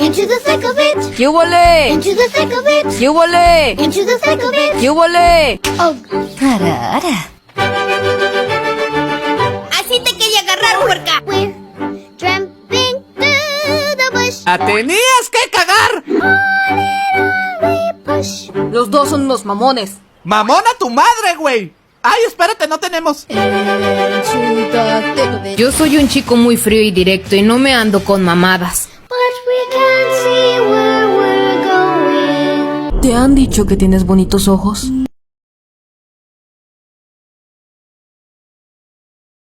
Into the thick of it. ¿Qué huele? Into the thick of it. ¿Qué huele? Into the thick of it. ¿Qué huele? Oh, Así te quería agarrar, puerca. we're tramping through the bush. ¡La tenías que cagar! We push. Los dos son unos mamones. ¡Mamona tu madre, güey! ¡Ay, espérate, no tenemos! Yo soy un chico muy frío y directo y no me ando con mamadas. But we can't see where we're going. ¿Te han dicho que tienes bonitos ojos?